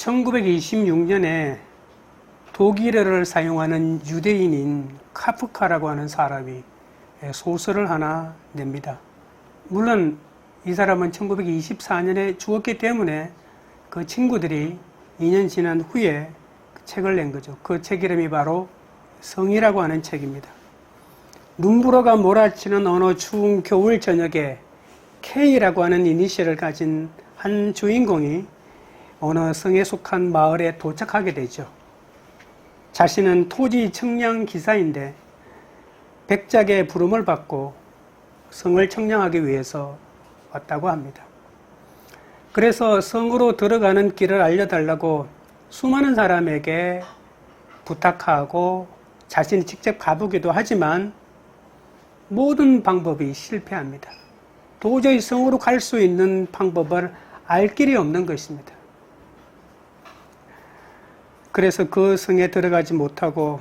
1926년에 독일어를 사용하는 유대인인 카프카라고 하는 사람이 소설을 하나 냅니다. 물론 이 사람은 1924년에 죽었기 때문에 그 친구들이 2년 지난 후에 책을 낸 거죠. 그 책 이름이 바로 성이라고 하는 책입니다. 눈보라가 몰아치는 어느 추운 겨울 저녁에 K라고 하는 이니셜을 가진 한 주인공이 어느 성에 속한 마을에 도착하게 되죠. 자신은 토지 청량 기사인데 백작의 부름을 받고 성을 청량하기 위해서 왔다고 합니다. 그래서 성으로 들어가는 길을 알려달라고 수많은 사람에게 부탁하고 자신이 직접 가보기도 하지만 모든 방법이 실패합니다. 도저히 성으로 갈 수 있는 방법을 알 길이 없는 것입니다. 그래서 그 성에 들어가지 못하고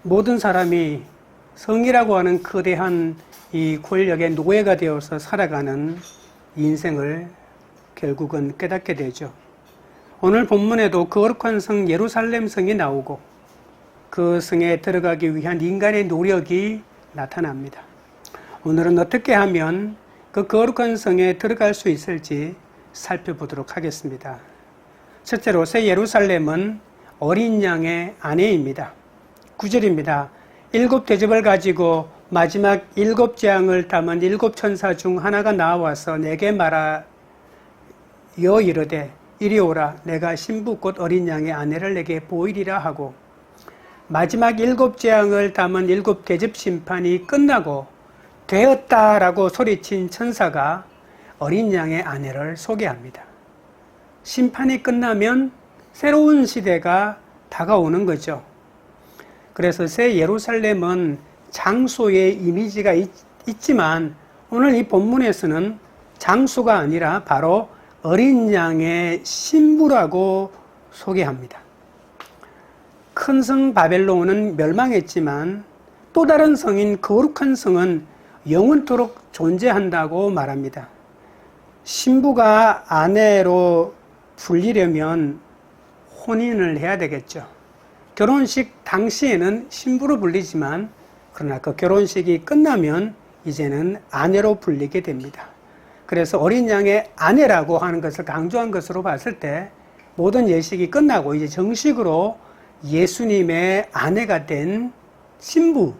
모든 사람이 성이라고 하는 거대한 이 권력의 노예가 되어서 살아가는 인생을 결국은 깨닫게 되죠. 오늘 본문에도 거룩한 성 예루살렘 성이 나오고 그 성에 들어가기 위한 인간의 노력이 나타납니다. 오늘은 어떻게 하면 그 거룩한 성에 들어갈 수 있을지 살펴보도록 하겠습니다. 첫째로 새 예루살렘은 어린 양의 아내입니다. 9절입니다. 7 대접을 가지고 마지막 7 재앙을 담은 7 천사 중 하나가 나와서 내게 말하여 이르되 이리 오라 내가 신부 곧 어린 양의 아내를 내게 보이리라 하고 마지막 7 재앙을 담은 7 대접 심판이 끝나고 되었다라고 소리친 천사가 어린 양의 아내를 소개합니다. 심판이 끝나면 새로운 시대가 다가오는 거죠. 그래서 새 예루살렘은 장소의 이미지가 있지만 오늘 이 본문에서는 장소가 아니라 바로 어린 양의 신부라고 소개합니다. 큰 성 바벨론은 멸망했지만 또 다른 성인 거룩한 성은 영원토록 존재한다고 말합니다. 신부가 아내로 불리려면 혼인을 해야 되겠죠. 결혼식 당시에는 신부로 불리지만 그러나 그 결혼식이 끝나면 이제는 아내로 불리게 됩니다. 그래서 어린 양의 아내라고 하는 것을 강조한 것으로 봤을 때 모든 예식이 끝나고 이제 정식으로 예수님의 아내가 된 신부,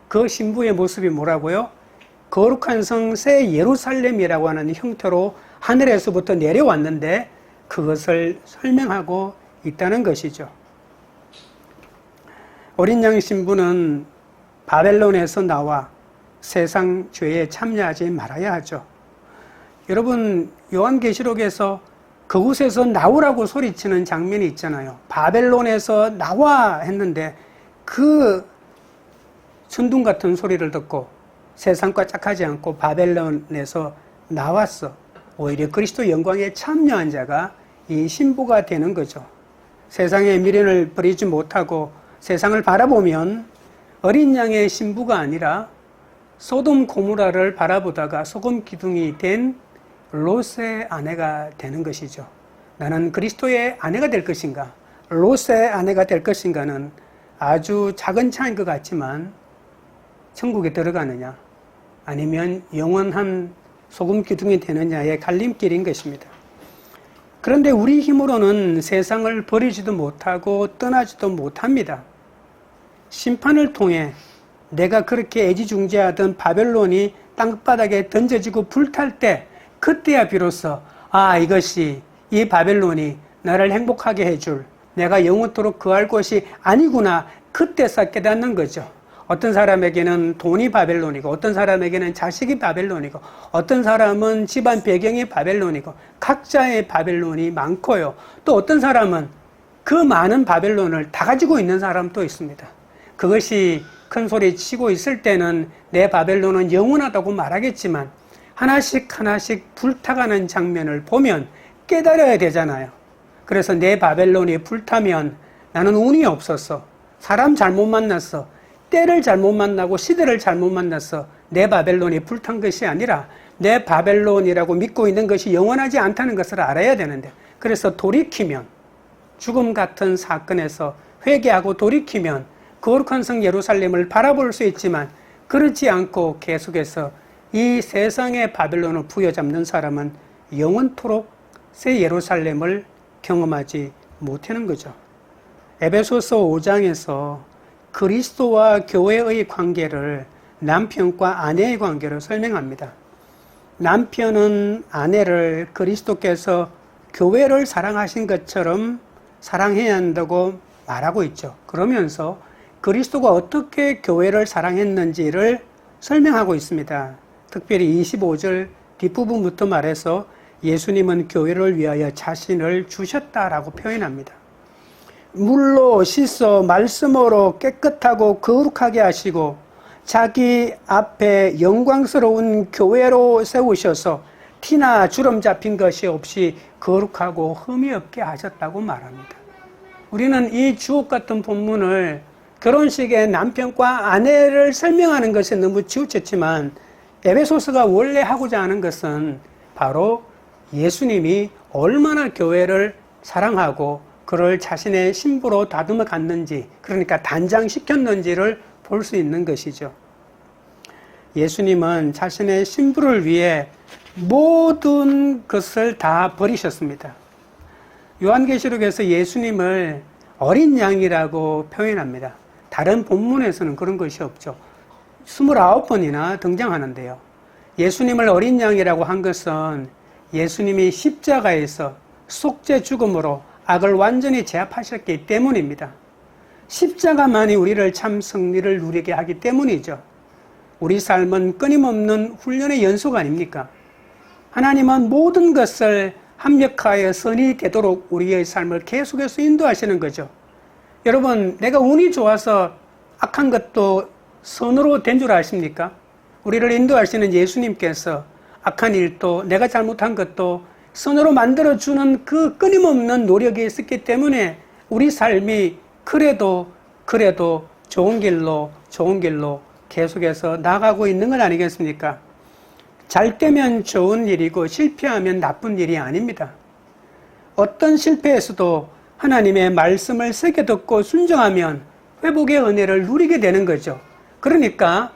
그 신부의 모습이 뭐라고요? 거룩한 성 새 예루살렘이라고 하는 형태로 하늘에서부터 내려왔는데 그것을 설명하고 있다는 것이죠. 어린 양 신부는 바벨론에서 나와 세상 죄에 참여하지 말아야 하죠. 여러분 요한계시록에서 그곳에서 나오라고 소리치는 장면이 있잖아요. 바벨론에서 나와 했는데 그 천둥 같은 소리를 듣고 세상과 짝하지 않고 바벨론에서 나왔어. 오히려 그리스도 영광에 참여한 자가 이 신부가 되는 거죠. 세상의 미련을 버리지 못하고 세상을 바라보면 어린 양의 신부가 아니라 소돔 고모라를 바라보다가 소금 기둥이 된 롯의 아내가 되는 것이죠. 나는 그리스도의 아내가 될 것인가, 롯의 아내가 될 것인가는 아주 작은 차이인 것 같지만 천국에 들어가느냐 아니면 영원한 소금 기둥이 되느냐의 갈림길인 것입니다. 그런데 우리 힘으로는 세상을 버리지도 못하고 떠나지도 못합니다. 심판을 통해 내가 그렇게 애지중지하던 바벨론이 땅바닥에 던져지고 불탈 때 그때야 비로소 이것이 이 바벨론이 나를 행복하게 해줄 내가 영원토록 거할 곳이 아니구나 그때서 깨닫는 거죠. 어떤 사람에게는 돈이 바벨론이고 어떤 사람에게는 자식이 바벨론이고 어떤 사람은 집안 배경이 바벨론이고 각자의 바벨론이 많고요. 또 어떤 사람은 그 많은 바벨론을 다 가지고 있는 사람도 있습니다. 그것이 큰 소리 치고 있을 때는 내 바벨론은 영원하다고 말하겠지만 하나씩 하나씩 불타가는 장면을 보면 깨달아야 되잖아요. 그래서 내 바벨론이 불타면 나는 운이 없었어. 사람 잘못 만났어. 때를 잘못 만나고 시대를 잘못 만났어. 내 바벨론이 불탄 것이 아니라 내 바벨론이라고 믿고 있는 것이 영원하지 않다는 것을 알아야 되는데 그래서 돌이키면, 죽음 같은 사건에서 회개하고 돌이키면 거룩한 성 예루살렘을 바라볼 수 있지만, 그렇지 않고 계속해서 이 세상의 바벨론을 부여잡는 사람은 영원토록 새 예루살렘을 경험하지 못하는 거죠. 에베소서 5장에서 그리스도와 교회의 관계를, 남편과 아내의 관계를 설명합니다. 남편은 아내를 그리스도께서 교회를 사랑하신 것처럼 사랑해야 한다고 말하고 있죠. 그러면서 그리스도가 어떻게 교회를 사랑했는지를 설명하고 있습니다. 특별히 25절 뒷부분부터 말해서 예수님은 교회를 위하여 자신을 주셨다라고 표현합니다. 물로 씻어 말씀으로 깨끗하고 거룩하게 하시고 자기 앞에 영광스러운 교회로 세우셔서 티나 주름 잡힌 것이 없이 거룩하고 흠이 없게 하셨다고 말합니다. 우리는 이 주옥 같은 본문을 결혼식에 남편과 아내를 설명하는 것에 너무 치우쳤지만, 에베소서가 원래 하고자 하는 것은 바로 예수님이 얼마나 교회를 사랑하고 그를 자신의 신부로 다듬어 갔는지, 그러니까 단장시켰는지를 볼 수 있는 것이죠. 예수님은 자신의 신부를 위해 모든 것을 다 버리셨습니다. 요한계시록에서 예수님을 어린 양이라고 표현합니다. 다른 본문에서는 그런 것이 없죠. 29번이나 등장하는데요. 예수님을 어린 양이라고 한 것은 예수님이 십자가에서 속죄 죽음으로 악을 완전히 제압하셨기 때문입니다. 십자가만이 우리를 참 승리를 누리게 하기 때문이죠. 우리 삶은 끊임없는 훈련의 연속 아닙니까? 하나님은 모든 것을 합력하여 선이 되도록 우리의 삶을 계속해서 인도하시는 거죠. 여러분, 내가 운이 좋아서 악한 것도 선으로 된 줄 아십니까? 우리를 인도하시는 예수님께서 악한 일도 내가 잘못한 것도 선으로 만들어주는 그 끊임없는 노력이 있었기 때문에 우리 삶이 그래도 좋은 길로 계속해서 나가고 있는 건 아니겠습니까? 잘 되면 좋은 일이고 실패하면 나쁜 일이 아닙니다. 어떤 실패에서도 하나님의 말씀을 새겨 듣고 순종하면 회복의 은혜를 누리게 되는 거죠. 그러니까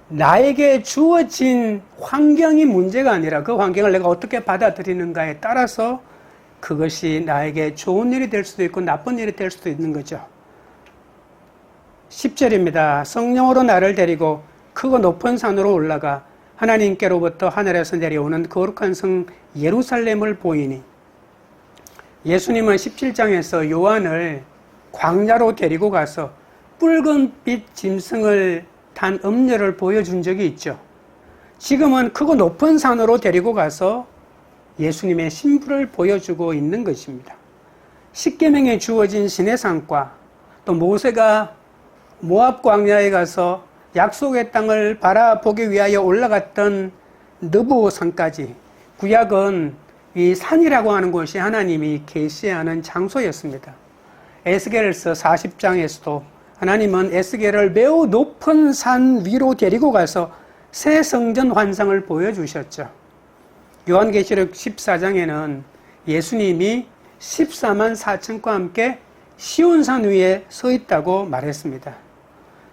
나에게 주어진 환경이 문제가 아니라 그 환경을 내가 어떻게 받아들이는가에 따라서 그것이 나에게 좋은 일이 될 수도 있고 나쁜 일이 될 수도 있는 거죠. 10절입니다. 성령으로 나를 데리고 크고 높은 산으로 올라가 하나님께로부터 하늘에서 내려오는 거룩한 성 예루살렘을 보이니, 예수님은 17장에서 요한을 광야로 데리고 가서 붉은빛 짐승을 탄 음녀를 보여준 적이 있죠. 지금은 크고 높은 산으로 데리고 가서 예수님의 신부를 보여주고 있는 것입니다. 십계명에 주어진 시내산과 또 모세가 모압 광야에 가서 약속의 땅을 바라보기 위하여 올라갔던 느부산까지, 구약은 이 산이라고 하는 곳이 하나님이 계시하는 장소였습니다. 에스겔서 40장에서도 하나님은 에스겔을 매우 높은 산 위로 데리고 가서 새 성전 환상을 보여주셨죠. 요한계시록 14장에는 예수님이 14만 4천과 함께 시온산 위에 서 있다고 말했습니다.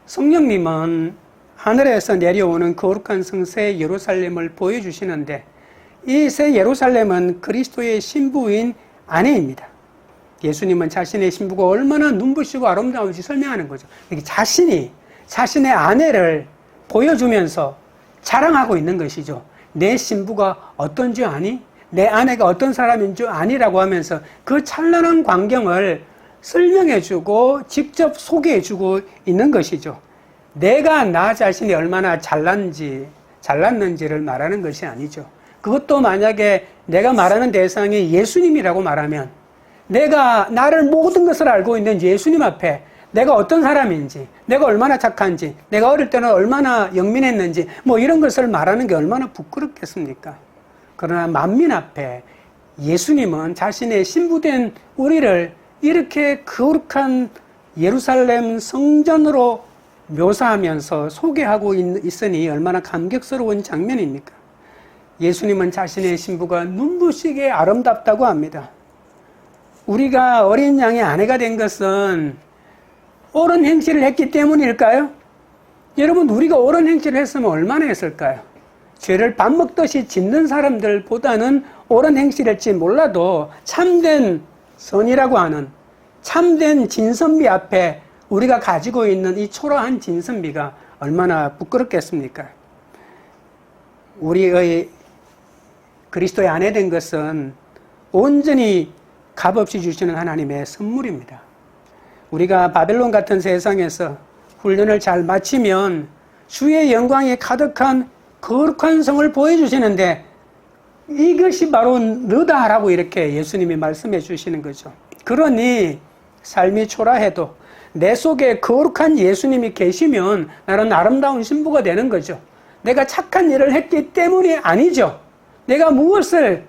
성령님은 하늘에서 내려오는 거룩한 성새 예루살렘을 보여주시는데, 이 새 예루살렘은 그리스도의 신부인 아내입니다. 예수님은 자신의 신부가 얼마나 눈부시고 아름다운지 설명하는 거죠. 자신의 아내를 보여주면서 자랑하고 있는 것이죠. 내 신부가 어떤 줄 아니? 내 아내가 어떤 사람인 줄 아니라고 하면서 그 찬란한 광경을 설명해주고 직접 소개해주고 있는 것이죠. 내가 나 자신이 얼마나 잘났는지를 말하는 것이 아니죠. 그것도 만약에 내가 말하는 대상이 예수님이라고 말하면, 내가 나를 모든 것을 알고 있는 예수님 앞에 내가 어떤 사람인지, 내가 얼마나 착한지, 내가 어릴 때는 얼마나 영민했는지, 이런 것을 말하는 게 얼마나 부끄럽겠습니까? 그러나 만민 앞에 예수님은 자신의 신부된 우리를 이렇게 거룩한 예루살렘 성전으로 묘사하면서 소개하고 있으니 얼마나 감격스러운 장면입니까? 예수님은 자신의 신부가 눈부시게 아름답다고 합니다. 우리가 어린 양의 아내가 된 것은 옳은 행실을 했기 때문일까요? 여러분, 우리가 옳은 행실을 했으면 얼마나 했을까요? 죄를 밥 먹듯이 짓는 사람들보다는 옳은 행실일지 몰라도 참된 선이라고 하는 참된 진선미 앞에 우리가 가지고 있는 이 초라한 진선미가 얼마나 부끄럽겠습니까? 우리의 그리스도의 아내 된 것은 온전히 값없이 주시는 하나님의 선물입니다. 우리가 바벨론 같은 세상에서 훈련을 잘 마치면 주의 영광이 가득한 거룩한 성을 보여주시는데 이것이 바로 너다라고 이렇게 예수님이 말씀해 주시는 거죠. 그러니 삶이 초라해도 내 속에 거룩한 예수님이 계시면 나는 아름다운 신부가 되는 거죠. 내가 착한 일을 했기 때문이 아니죠. 내가 무엇을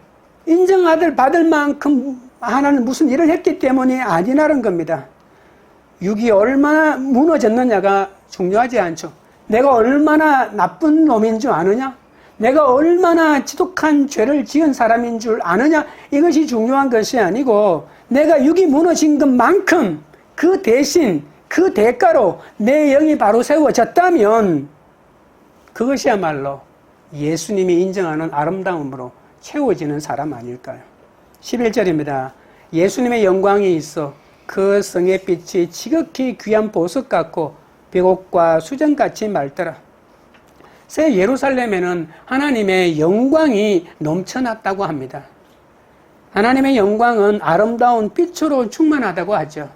인정받을 만큼 하나는 무슨 일을 했기 때문이 아니라는 겁니다. 육이 얼마나 무너졌느냐가 중요하지 않죠. 내가 얼마나 나쁜 놈인 줄 아느냐? 내가 얼마나 지독한 죄를 지은 사람인 줄 아느냐? 이것이 중요한 것이 아니고 내가 육이 무너진 것만큼 그 대신 그 대가로 내 영이 바로 세워졌다면 그것이야말로 예수님이 인정하는 아름다움으로 채워지는 사람 아닐까요? 11절입니다. 예수님의 영광이 있어 그 성의 빛이 지극히 귀한 보석 같고 백옥과 수정같이 맑더라. 새 예루살렘에는 하나님의 영광이 넘쳐났다고 합니다. 하나님의 영광은 아름다운 빛으로 충만하다고 하죠.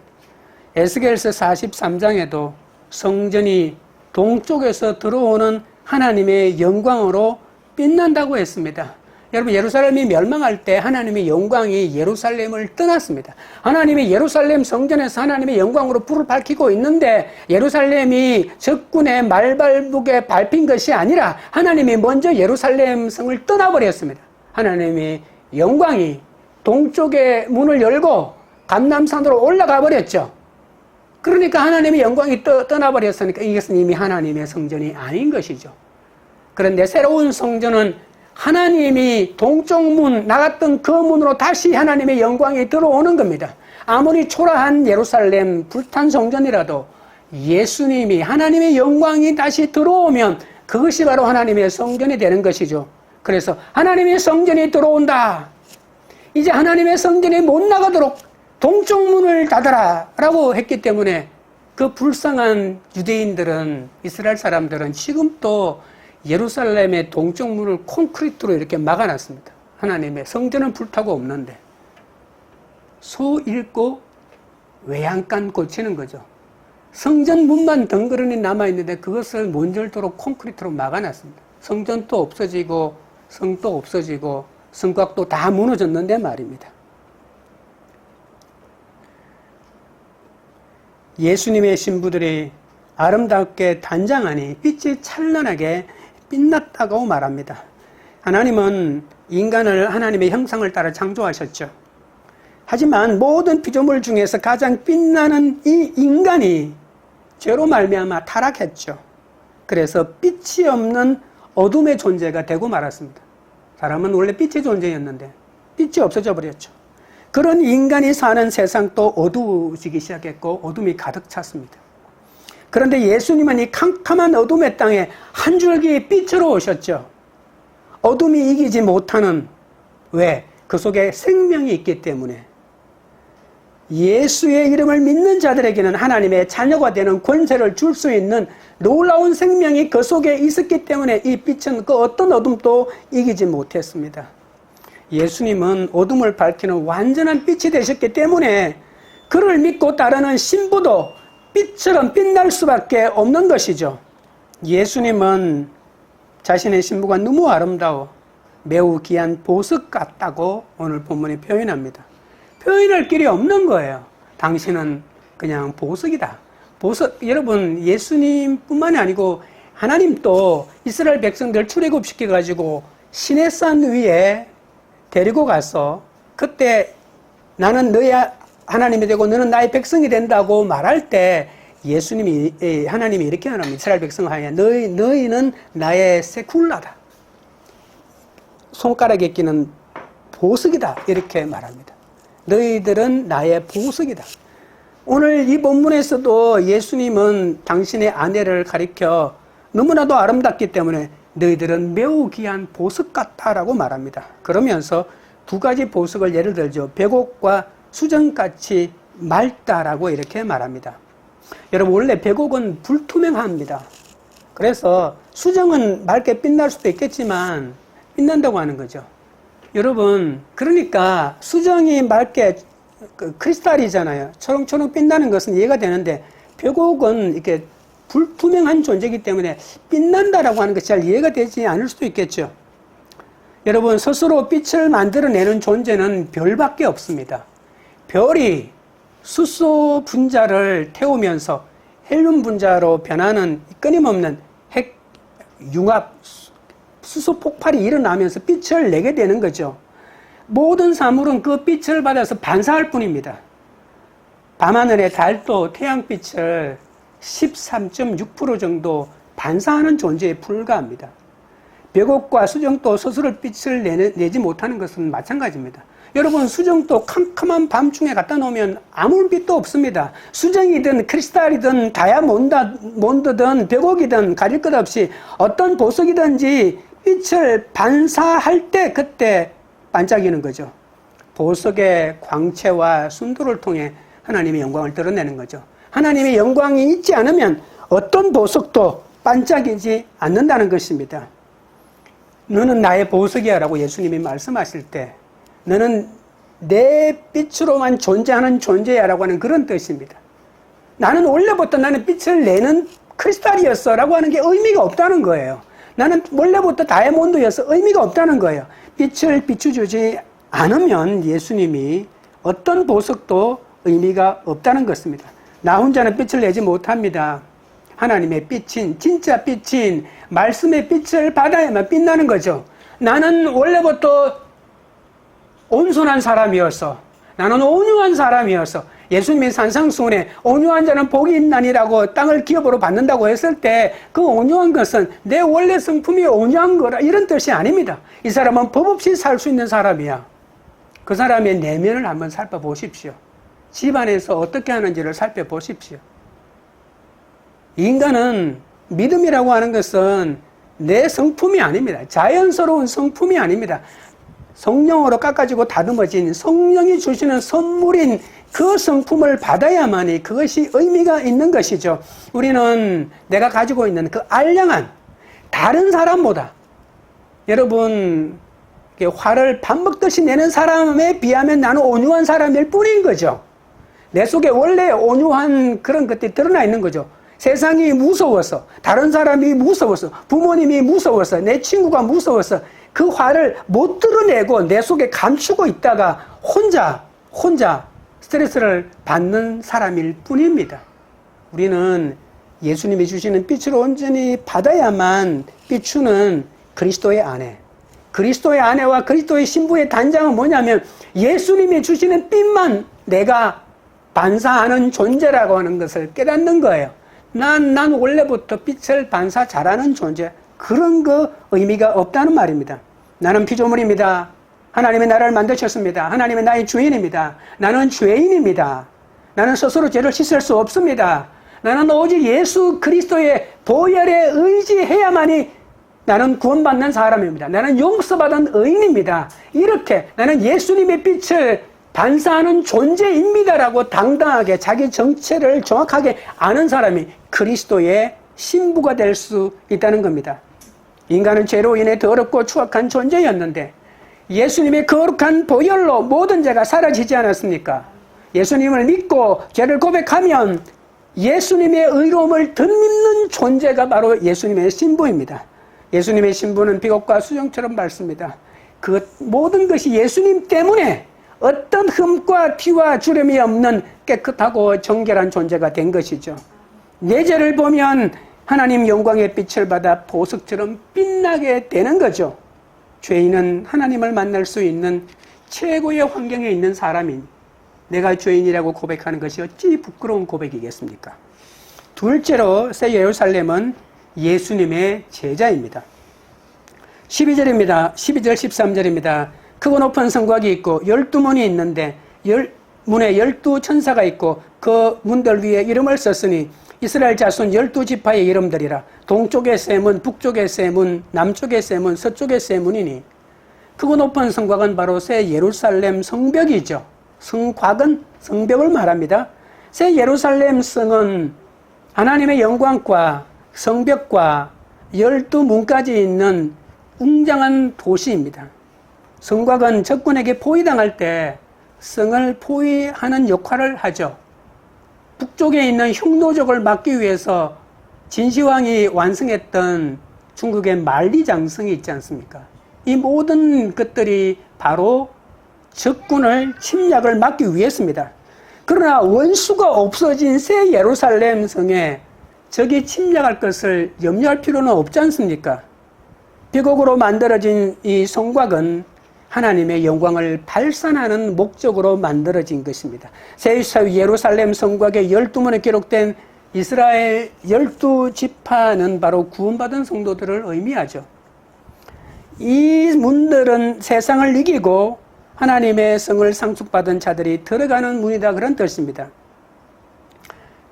에스겔서 43장에도 성전이 동쪽에서 들어오는 하나님의 영광으로 빛난다고 했습니다. 여러분, 예루살렘이 멸망할 때 하나님의 영광이 예루살렘을 떠났습니다. 하나님이 예루살렘 성전에서 하나님의 영광으로 불을 밝히고 있는데 예루살렘이 적군의 말발북에 밟힌 것이 아니라 하나님이 먼저 예루살렘 성을 떠나버렸습니다. 하나님의 영광이 동쪽의 문을 열고 감람산으로 올라가 버렸죠. 그러니까 하나님의 영광이 떠나버렸으니까 이것은 이미 하나님의 성전이 아닌 것이죠. 그런데 새로운 성전은 하나님이 동쪽 문 나갔던 그 문으로 다시 하나님의 영광이 들어오는 겁니다. 아무리 초라한 예루살렘 불탄 성전이라도 예수님이 하나님의 영광이 다시 들어오면 그것이 바로 하나님의 성전이 되는 것이죠. 그래서 하나님의 성전이 들어온다. 이제 하나님의 성전이 못 나가도록 동쪽 문을 닫아라 라고 했기 때문에 그 불쌍한 유대인들은, 이스라엘 사람들은 지금도 예루살렘의 동쪽 문을 콘크리트로 이렇게 막아놨습니다. 하나님의 성전은 불타고 없는데 소 잃고 외양간 고치는 거죠. 성전 문만 덩그러니 남아있는데 그것을 못 열도록 콘크리트로 막아놨습니다. 성전도 없어지고 성도 없어지고 성곽도 다 무너졌는데 말입니다. 예수님의 신부들이 아름답게 단장하니 빛이 찬란하게 빛났다고 말합니다. 하나님은 인간을 하나님의 형상을 따라 창조하셨죠. 하지만 모든 피조물 중에서 가장 빛나는 이 인간이 죄로 말미암아 타락했죠. 그래서 빛이 없는 어둠의 존재가 되고 말았습니다. 사람은 원래 빛의 존재였는데 빛이 없어져 버렸죠. 그런 인간이 사는 세상도 어두워지기 시작했고 어둠이 가득 찼습니다. 그런데 예수님은 이 캄캄한 어둠의 땅에 한 줄기 빛으로 오셨죠. 어둠이 이기지 못하는, 왜? 그 속에 생명이 있기 때문에. 예수의 이름을 믿는 자들에게는 하나님의 자녀가 되는 권세를 줄 수 있는 놀라운 생명이 그 속에 있었기 때문에 이 빛은 그 어떤 어둠도 이기지 못했습니다. 예수님은 어둠을 밝히는 완전한 빛이 되셨기 때문에 그를 믿고 따르는 신부도 빛처럼 빛날 수밖에 없는 것이죠. 예수님은 자신의 신부가 너무 아름다워 매우 귀한 보석 같다고 오늘 본문이 표현합니다. 표현할 길이 없는 거예요. 당신은 그냥 보석이다. 보석, 여러분, 예수님뿐만이 아니고 하나님도 이스라엘 백성들 출애굽시켜가지고 시내산 위에 데리고 가서 그때 나는 너의 하나님이 되고 너는 나의 백성이 된다고 말할 때 하나님이 이렇게 말합니다. 이스라엘 백성하여 너희는 나의 세쿨라다. 손가락에 끼는 보석이다. 이렇게 말합니다. 너희들은 나의 보석이다. 오늘 이 본문에서도 예수님은 당신의 아내를 가리켜 너무나도 아름답기 때문에 너희들은 매우 귀한 보석 같다라고 말합니다. 그러면서 두 가지 보석을 예를 들죠. 백옥과 수정같이 맑다라고 이렇게 말합니다. 여러분, 원래 백옥은 불투명합니다. 그래서 수정은 맑게 빛날 수도 있겠지만 빛난다고 하는 거죠. 여러분, 그러니까 수정이 맑게 크리스탈이잖아요. 초롱초롱 빛나는 것은 이해가 되는데 백옥은 이렇게 불투명한 존재이기 때문에 빛난다라고 하는 것이 잘 이해가 되지 않을 수도 있겠죠. 여러분, 스스로 빛을 만들어내는 존재는 별밖에 없습니다. 별이 수소 분자를 태우면서 헬륨 분자로 변하는 끊임없는 핵 융합 수소 폭발이 일어나면서 빛을 내게 되는 거죠. 모든 사물은 그 빛을 받아서 반사할 뿐입니다. 밤하늘의 달도 태양빛을 13.6% 정도 반사하는 존재에 불과합니다. 백옥과 수정도 스스로 빛을 내지 못하는 것은 마찬가지입니다. 여러분, 수정도 캄캄한 밤중에 갖다 놓으면 아무 빛도 없습니다. 수정이든 크리스탈이든 다이아몬드든 백옥이든 가릴 것 없이 어떤 보석이든지 빛을 반사할 때 그때 반짝이는 거죠. 보석의 광채와 순도를 통해 하나님의 영광을 드러내는 거죠. 하나님의 영광이 있지 않으면 어떤 보석도 반짝이지 않는다는 것입니다. 너는 나의 보석이야 라고 예수님이 말씀하실 때 너는 내 빛으로만 존재하는 존재야 라고 하는 그런 뜻입니다. 나는 원래부터 나는 빛을 내는 크리스탈이었어 라고 하는 게 의미가 없다는 거예요. 나는 원래부터 다이아몬드여서 의미가 없다는 거예요. 빛을 비춰주지 않으면 예수님이 어떤 보석도 의미가 없다는 것입니다. 나 혼자는 빛을 내지 못합니다. 하나님의 빛인, 진짜 빛인 말씀의 빛을 받아야만 빛나는 거죠. 나는 원래부터 온순한 사람이어서, 나는 온유한 사람이어서, 예수님의 산상수훈에 온유한 자는 복이 있나니라고 땅을 기업으로 받는다고 했을 때 그 온유한 것은 내 원래 성품이 온유한 거라 이런 뜻이 아닙니다. 이 사람은 법 없이 살 수 있는 사람이야. 그 사람의 내면을 한번 살펴보십시오. 집안에서 어떻게 하는지를 살펴보십시오. 인간은 믿음이라고 하는 것은 내 성품이 아닙니다. 자연스러운 성품이 아닙니다. 성령으로 깎아지고 다듬어진 성령이 주시는 선물인 그 성품을 받아야만이 그것이 의미가 있는 것이죠. 우리는 내가 가지고 있는 그 알량한 다른 사람보다, 여러분, 화를 밥 먹듯이 내는 사람에 비하면 나는 온유한 사람일 뿐인 거죠. 내 속에 원래 온유한 그런 것들이 드러나 있는 거죠. 세상이 무서워서, 다른 사람이 무서워서, 부모님이 무서워서, 내 친구가 무서워서 그 화를 못 드러내고 내 속에 감추고 있다가 혼자 스트레스를 받는 사람일 뿐입니다. 우리는 예수님이 주시는 빛을 온전히 받아야만 비추는 그리스도의 아내, 그리스도의 아내와 그리스도의 신부의 단장은 뭐냐면 예수님이 주시는 빛만 내가 반사하는 존재라고 하는 것을 깨닫는 거예요. 난 원래부터 빛을 반사 잘하는 존재, 그런 거 의미가 없다는 말입니다. 나는 피조물입니다. 하나님이 나를 만드셨습니다. 하나님이 나의 주인입니다. 나는 죄인입니다. 나는 스스로 죄를 씻을 수 없습니다. 나는 오직 예수 그리스도의 보혈에 의지해야만이 나는 구원받는 사람입니다. 나는 용서받은 의인입니다. 이렇게 나는 예수님의 빛을 반사하는 존재입니다라고 당당하게 자기 정체를 정확하게 아는 사람이 그리스도의 신부가 될 수 있다는 겁니다. 인간은 죄로 인해 더럽고 추악한 존재였는데 예수님의 거룩한 보혈로 모든 죄가 사라지지 않았습니까? 예수님을 믿고 죄를 고백하면 예수님의 의로움을 덧입는 존재가 바로 예수님의 신부입니다. 예수님의 신부는 백옥과 수정처럼 밝습니다. 그 모든 것이 예수님 때문에 어떤 흠과 티와 주름이 없는 깨끗하고 정결한 존재가 된 것이죠. 내 죄를 보면 하나님 영광의 빛을 받아 보석처럼 빛나게 되는 거죠. 죄인은 하나님을 만날 수 있는 최고의 환경에 있는 사람인 내가 죄인이라고 고백하는 것이 어찌 부끄러운 고백이겠습니까? 둘째로 새 예루살렘은 예수님의 제자입니다. 12절입니다. 12절 13절입니다. 크고 높은 성곽이 있고 12문이 있는데 문에 12천사가 있고 그 문들 위에 이름을 썼으니 이스라엘 자손 12지파의 이름들이라. 동쪽의 세문, 북쪽의 세문, 남쪽의 세문, 서쪽의 세문이니 크고 높은 성곽은 바로 새 예루살렘 성벽이죠. 성곽은 성벽을 말합니다. 새 예루살렘 성은 하나님의 영광과 성벽과 12문까지 있는 웅장한 도시입니다. 성곽은 적군에게 포위당할 때 성을 포위하는 역할을 하죠. 북쪽에 있는 흉노족을 막기 위해서 진시황이 완성했던 중국의 만리장성이 있지 않습니까? 이 모든 것들이 바로 적군을 침략을 막기 위해서입니다. 그러나 원수가 없어진 새 예루살렘 성에 적이 침략할 것을 염려할 필요는 없지 않습니까? 벽옥으로 만들어진 이 성곽은 하나님의 영광을 발산하는 목적으로 만들어진 것입니다. 새 예루살렘 성곽의 12문에 기록된 이스라엘 12지파는 바로 구원받은 성도들을 의미하죠. 이 문들은 세상을 이기고 하나님의 성을 상속받은 자들이 들어가는 문이다, 그런 뜻입니다.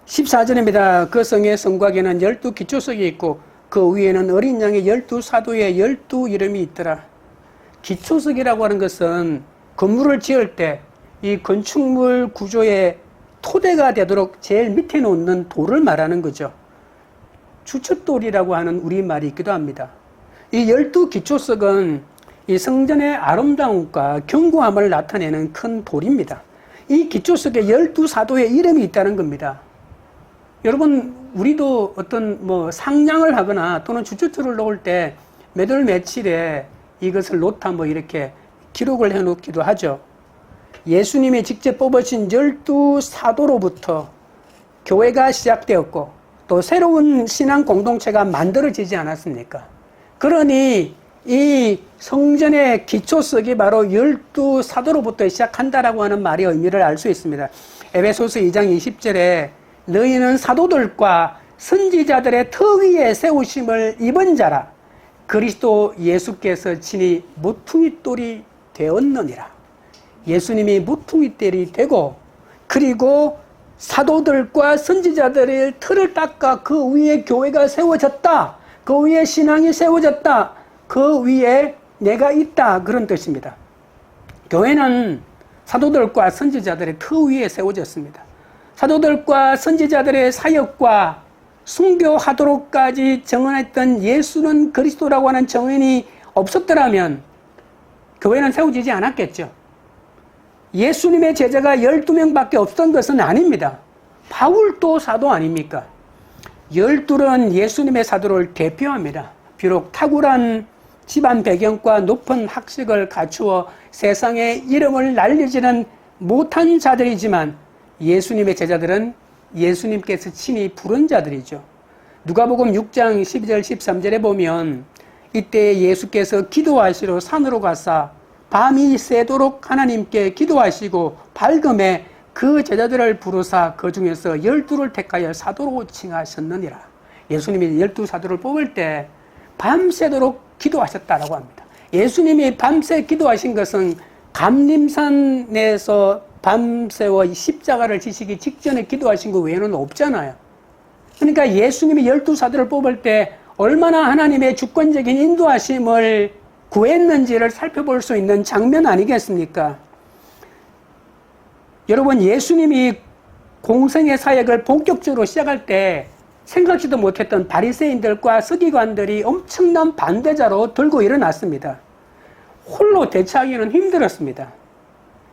14절입니다. 그 성의 성곽에는 12기초석이 있고 그 위에는 어린 양의 12사도의 12 이름이 있더라. 기초석이라고 하는 것은 건물을 지을 때 이 건축물 구조의 토대가 되도록 제일 밑에 놓는 돌을 말하는 거죠. 주춧돌이라고 하는 우리말이 있기도 합니다. 이 12기초석은 이 성전의 아름다움과 견고함을 나타내는 큰 돌입니다. 이 기초석에 12사도의 이름이 있다는 겁니다. 여러분, 우리도 어떤 상냥을 하거나 또는 주춧돌을 놓을 때 몇 월 며칠에 이것을 놓다 이렇게 기록을 해 놓기도 하죠. 예수님이 직접 뽑으신 12사도로부터 교회가 시작되었고 또 새로운 신앙 공동체가 만들어지지 않았습니까? 그러니 이 성전의 기초석이 바로 12사도로부터 시작한다라고 하는 말의 의미를 알 수 있습니다. 에베소서 2장 20절에 너희는 사도들과 선지자들의 터 위에 세우심을 입은 자라. 그리스도 예수께서 친히 모퉁이돌이 되었느니라. 예수님이 모퉁이돌이 되고 그리고 사도들과 선지자들의 틀을 닦아 그 위에 교회가 세워졌다. 그 위에 신앙이 세워졌다. 그 위에 내가 있다, 그런 뜻입니다. 교회는 사도들과 선지자들의 터 위에 세워졌습니다. 사도들과 선지자들의 사역과 순교하도록까지 정언했던 예수는 그리스도라고 하는 정언이 없었더라면 교회는 세워지지 않았겠죠. 예수님의 제자가 12명밖에 없던 것은 아닙니다. 바울도 사도 아닙니까? 12은 예수님의 사도를 대표합니다. 비록 탁월한 집안 배경과 높은 학식을 갖추어 세상에 이름을 날리지는 못한 자들이지만 예수님의 제자들은 예수님께서 친히 부른 자들이죠. 누가복음 6장 12절 13절에 보면 이때 예수께서 기도하시러 산으로 가사 밤이 새도록 하나님께 기도하시고 밝음에 그 제자들을 부르사 그 중에서 12를 택하여 사도로 칭하셨느니라. 예수님이 12사도를 뽑을 때 밤새도록 기도하셨다라고 합니다. 예수님이 밤새 기도하신 것은 감림산에서 밤새워 십자가를 지시기 직전에 기도하신 것 외에는 없잖아요. 그러니까 예수님이 12사도를 뽑을 때 얼마나 하나님의 주권적인 인도하심을 구했는지를 살펴볼 수 있는 장면 아니겠습니까? 여러분, 예수님이 공생의 사역을 본격적으로 시작할 때 생각지도 못했던 바리새인들과 서기관들이 엄청난 반대자로 들고 일어났습니다. 홀로 대처하기는 힘들었습니다.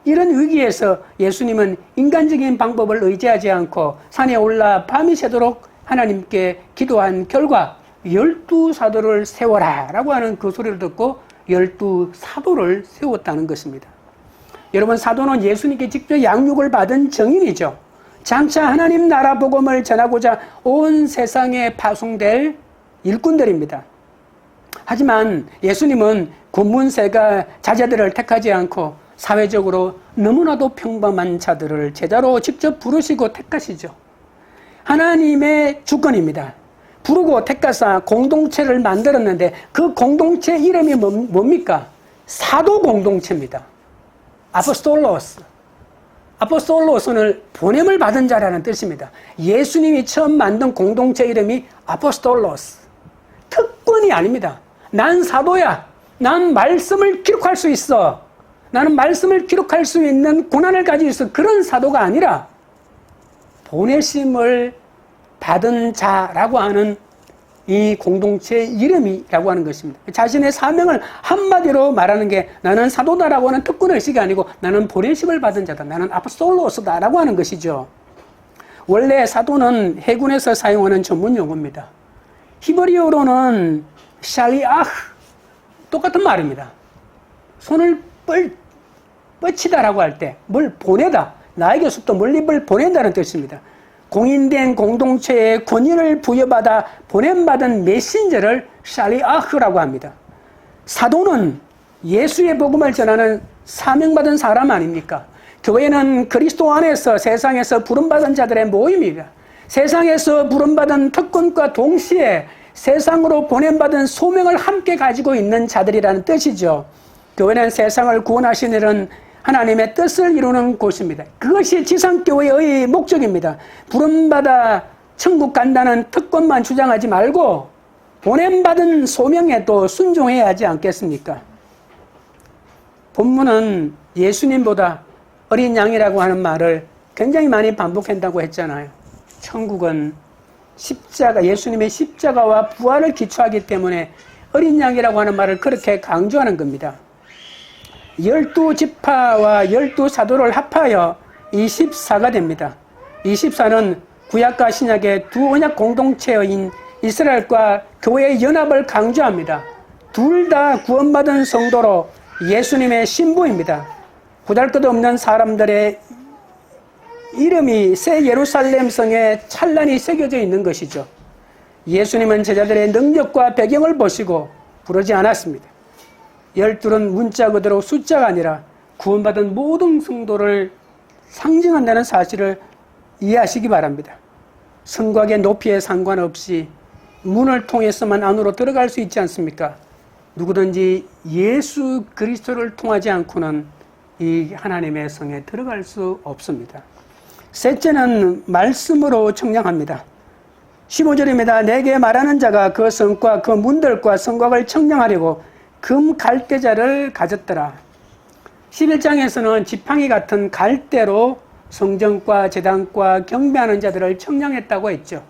이런 위기에서 예수님은 인간적인 방법을 의지하지 않고 산에 올라 밤이 새도록 하나님께 기도한 결과 12사도를 세워라 라고 하는 그 소리를 듣고 12사도를 세웠다는 것입니다. 여러분, 사도는 예수님께 직접 양육을 받은 정인이죠. 장차 하나님 나라 복음을 전하고자 온 세상에 파송될 일꾼들입니다. 하지만 예수님은 군문세가 자제들을 택하지 않고 사회적으로 너무나도 평범한 자들을 제자로 직접 부르시고 택하시죠. 하나님의 주권입니다. 부르고 택하사 공동체를 만들었는데 그 공동체 이름이 뭡니까? 사도 공동체입니다. 아포스톨로스. 아포스톨로스는 보냄을 받은 자라는 뜻입니다. 예수님이 처음 만든 공동체 이름이 아포스톨로스. 특권이 아닙니다. 난 사도야. 난 말씀을 기록할 수 있어. 나는 말씀을 기록할 수 있는 고난을 가지고 있어. 그런 사도가 아니라 보내심을 받은 자라고 하는 이 공동체의 이름이라고 하는 것입니다. 자신의 사명을 한마디로 말하는 게 나는 사도다라고 하는 특권의식이 아니고 나는 보내심을 받은 자다. 나는 아포스톨로스다라고 하는 것이죠. 원래 사도는 해군에서 사용하는 전문 용어입니다. 히브리어로는 샬리아흐 똑같은 말입니다. 손을 뻗치다라고 할 때 뭘 보내다. 나에게서부터 멀리 뭘 보낸다는 뜻입니다. 공인된 공동체에 권위를 부여받아 보냄받은 메신저를 샬리아흐라고 합니다. 사도는 예수의 복음을 전하는 사명받은 사람 아닙니까? 교회는 그리스도 안에서 세상에서 부름받은 자들의 모임입니다. 세상에서 부름받은 특권과 동시에 세상으로 보냄받은 소명을 함께 가지고 있는 자들이라는 뜻이죠. 교회는 세상을 구원하시는 하나님의 뜻을 이루는 곳입니다. 그것이 지상교회의 목적입니다. 부름받아 천국 간다는 특권만 주장하지 말고 보냄받은 소명에도 순종해야 하지 않겠습니까? 본문은 예수님보다 어린 양이라고 하는 말을 굉장히 많이 반복한다고 했잖아요. 천국은 십자가, 예수님의 십자가와 부활을 기초하기 때문에 어린 양이라고 하는 말을 그렇게 강조하는 겁니다. 12지파와 12사도를 합하여 24가 됩니다. 24는 구약과 신약의 두 언약 공동체인 이스라엘과 교회의 연합을 강조합니다. 둘 다 구원받은 성도로 예수님의 신부입니다. 보잘것없는 사람들의 이름이 새 예루살렘 성에 찬란히 새겨져 있는 것이죠. 예수님은 제자들의 능력과 배경을 보시고 부르지 않았습니다. 12는 문자 그대로 숫자가 아니라 구원받은 모든 성도를 상징한다는 사실을 이해하시기 바랍니다. 성곽의 높이에 상관없이 문을 통해서만 안으로 들어갈 수 있지 않습니까? 누구든지 예수 그리스도를 통하지 않고는 이 하나님의 성에 들어갈 수 없습니다. 셋째는 말씀으로 청량합니다. 15절입니다. 내게 말하는 자가 그 성과 그 문들과 성곽을 청량하려고 금 갈대자를 가졌더라. 11장에서는 지팡이 같은 갈대로 성전과 제단과 경배하는 자들을 청량했다고 했죠.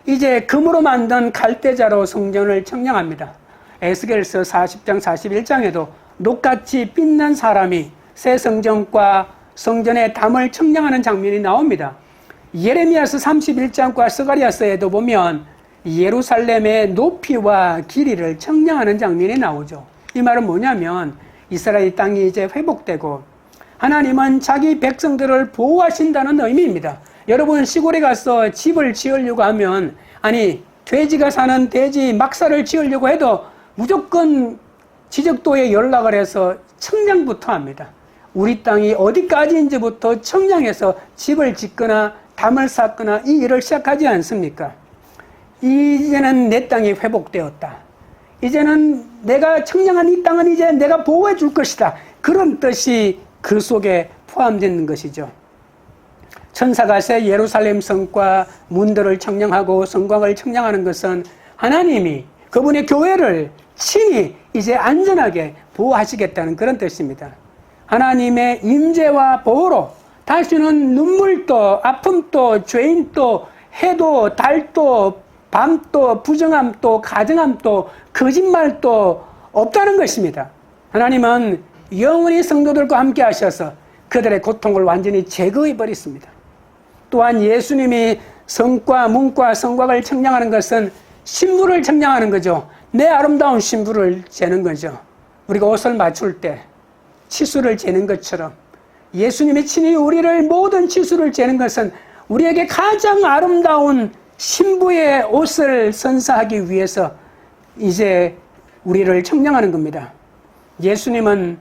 이제 금으로 만든 갈대자로 성전을 청량합니다. 에스겔서 40장 41장에도 녹같이 빛난 사람이 새 성전과 성전의 담을 청량하는 장면이 나옵니다. 예레미야서 31장과 스가랴서에도 보면 예루살렘의 높이와 길이를 청량하는 장면이 나오죠. 이 말은 뭐냐면 이스라엘 땅이 이제 회복되고 하나님은 자기 백성들을 보호하신다는 의미입니다. 여러분 시골에 가서 집을 지으려고 하면 돼지가 사는 돼지 막사를 지으려고 해도 무조건 지적도에 연락을 해서 청량부터 합니다. 우리 땅이 어디까지인지부터 청량해서 집을 짓거나 담을 쌓거나 이 일을 시작하지 않습니까? 이제는 내 땅이 회복되었다. 이제는 내가 청량한 이 땅은 이제 내가 보호해 줄 것이다. 그런 뜻이 그 속에 포함되는 것이죠. 천사가 새 예루살렘 성과 문들을 청량하고 성곽을 청량하는 것은 하나님이 그분의 교회를 친히 이제 안전하게 보호하시겠다는 그런 뜻입니다. 하나님의 임재와 보호로 다시는 눈물도 아픔도 죄인도 해도 달도 밤도 부정함도 가정함도 거짓말도 없다는 것입니다. 하나님은 영원히 성도들과 함께 하셔서 그들의 고통을 완전히 제거해 버렸습니다. 또한 예수님이 성과 문과 성곽을 청량하는 것은 신부를 청량하는 거죠. 내 아름다운 신부를 재는 거죠. 우리가 옷을 맞출 때 치수를 재는 것처럼 예수님이 친히 우리를 모든 치수를 재는 것은 우리에게 가장 아름다운 신부의 옷을 선사하기 위해서 이제 우리를 청량하는 겁니다. 예수님은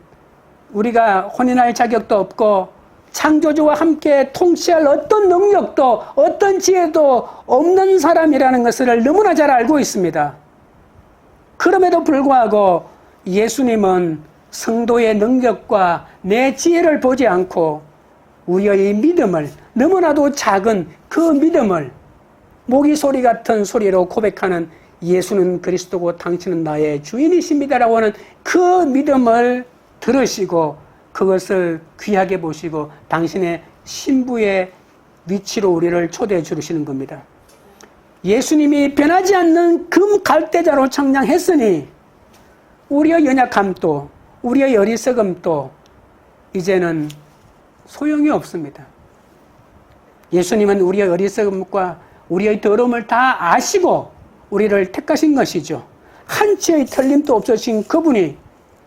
우리가 혼인할 자격도 없고 창조주와 함께 통치할 어떤 능력도 어떤 지혜도 없는 사람이라는 것을 너무나 잘 알고 있습니다. 그럼에도 불구하고 예수님은 성도의 능력과 내 지혜를 보지 않고 우리의 믿음을, 너무나도 작은 그 믿음을 모기 소리 같은 소리로 고백하는 예수는 그리스도고 당신은 나의 주인이십니다라고 하는 그 믿음을 들으시고 그것을 귀하게 보시고 당신의 신부의 위치로 우리를 초대해 주시는 겁니다. 예수님이 변하지 않는 금 갈대자로 청량했으니 우리의 연약함도 우리의 어리석음도 이제는 소용이 없습니다. 예수님은 우리의 어리석음과 우리의 더러움을 다 아시고 우리를 택하신 것이죠. 한치의 틀림도 없으신 그분이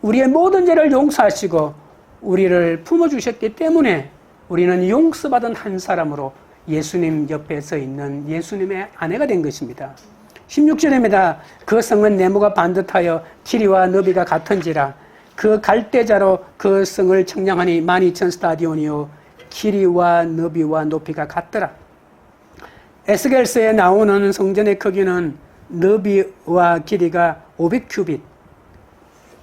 우리의 모든 죄를 용서하시고 우리를 품어주셨기 때문에 우리는 용서받은 한 사람으로 예수님 옆에 서 있는 예수님의 아내가 된 것입니다. 16절입니다. 그 성은 네모가 반듯하여 길이와 너비가 같은지라 그 갈대자로 그 성을 청량하니 12,000 스타디온이요 길이와 너비와 높이가 같더라. 에스겔서에 나오는 성전의 크기는 너비와 길이가 500큐빗,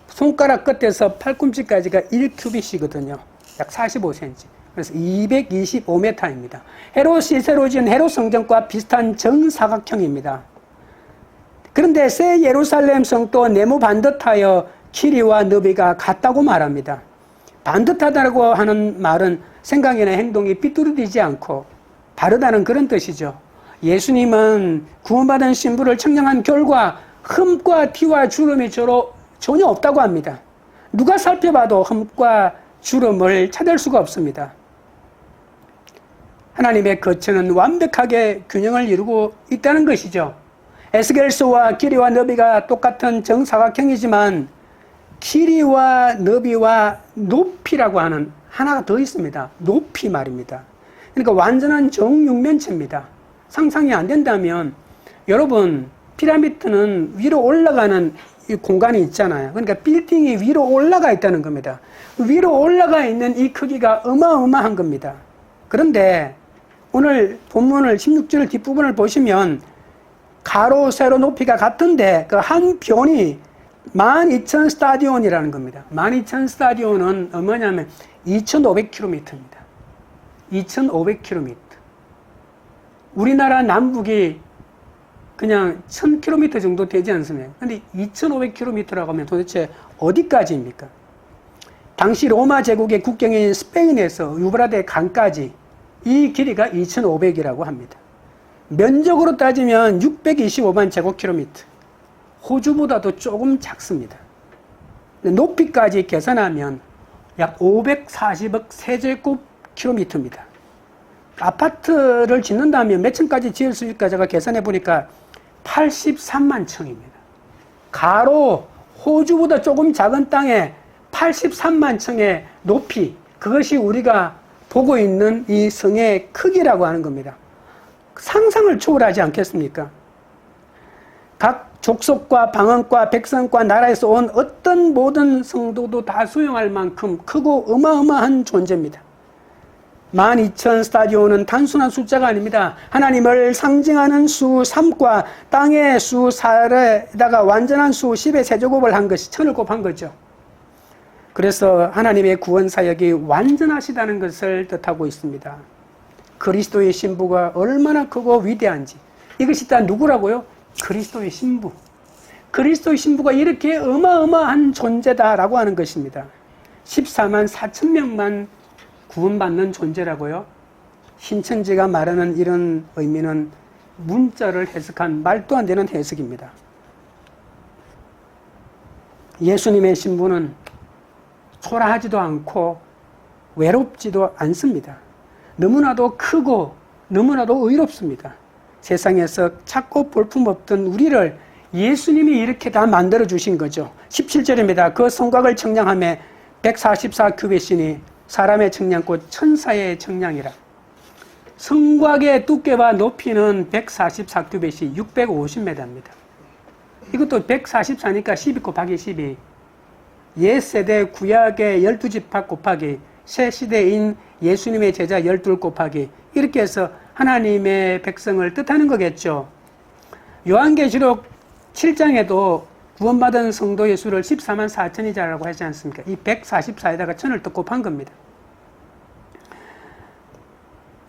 손가락 끝에서 팔꿈치까지가 1큐빗이거든요. 약 45cm. 그래서 225m입니다. 헤롯이 새로 지은 헤롯 성전과 비슷한 정사각형입니다. 그런데 새 예루살렘 성도 네모 반듯하여 길이와 너비가 같다고 말합니다. 반듯하다고 하는 말은 생각이나 행동이 삐뚤어지지 않고 다르다는 그런 뜻이죠. 예수님은 구원받은 신부를 청량한 결과 흠과 티와 주름이 전혀 없다고 합니다. 누가 살펴봐도 흠과 주름을 찾을 수가 없습니다. 하나님의 거처는 완벽하게 균형을 이루고 있다는 것이죠. 에스겔서와 길이와 너비가 똑같은 정사각형이지만 길이와 너비와 높이라고 하는 하나가 더 있습니다. 높이 말입니다. 그러니까 완전한 정육면체입니다. 상상이 안 된다면 여러분 피라미드는 위로 올라가는 이 공간이 있잖아요. 그러니까 빌딩이 위로 올라가 있다는 겁니다. 위로 올라가 있는 이 크기가 어마어마한 겁니다. 그런데 오늘 본문을 16절 뒷부분을 보시면 가로 세로 높이가 같은데 그 한 변이 12,000 스타디온이라는 겁니다. 12,000 스타디온은 뭐냐면 2,500km입니다. 2,500km. 우리나라 남북이 그냥 1,000km 정도 되지 않습니까? 근데 2,500km라고 하면 도대체 어디까지입니까? 당시 로마 제국의 국경인 스페인에서 유브라데 강까지 이 길이가 2,500이라고 합니다. 면적으로 따지면 625만 제곱킬로미터. 호주보다도 조금 작습니다. 높이까지 계산하면 약 540억 세제곱킬로미터입니다. 아파트를 짓는다면 몇 층까지 지을 수 있을까 제가 계산해 보니까 83만 층입니다. 가로 호주보다 조금 작은 땅에 83만 층의 높이, 그것이 우리가 보고 있는 이 성의 크기라고 하는 겁니다. 상상을 초월하지 않겠습니까? 각 족속과 방언과 백성과 나라에서 온 어떤 모든 성도도 다 수용할 만큼 크고 어마어마한 존재입니다. 12,000 스타디온은 단순한 숫자가 아닙니다. 하나님을 상징하는 수 3과 땅의 수 4에다가 완전한 수 10의 세제곱을 한 것이 1000을 곱한 거죠. 그래서 하나님의 구원 사역이 완전하시다는 것을 뜻하고 있습니다. 그리스도의 신부가 얼마나 크고 위대한지. 이것이 다 누구라고요? 그리스도의 신부. 그리스도의 신부가 이렇게 어마어마한 존재다라고 하는 것입니다. 14만 4천 명만 구원받는 존재라고요? 신천지가 말하는 이런 의미는 문자를 해석한 말도 안 되는 해석입니다. 예수님의 신부는 초라하지도 않고 외롭지도 않습니다. 너무나도 크고 너무나도 의롭습니다. 세상에서 찾고 볼품없던 우리를 예수님이 이렇게 다 만들어 주신 거죠. 17절입니다. 그 성곽을 청량하며 144규빗이니 사람의 청량꽃 천사의 청량이라. 성곽의 두께와 높이는 144규빗이 650m입니다. 이것도 144니까 12 곱하기 12. 옛 세대 구약의 12지파 곱하기 새 시대인 예수님의 제자 12 곱하기 이렇게 해서 하나님의 백성을 뜻하는 거겠죠. 요한계시록 7장에도 구원받은 성도의 수를 14만 4천이자라고 하지 않습니까? 이 144에다가 1000을 또 곱한 겁니다.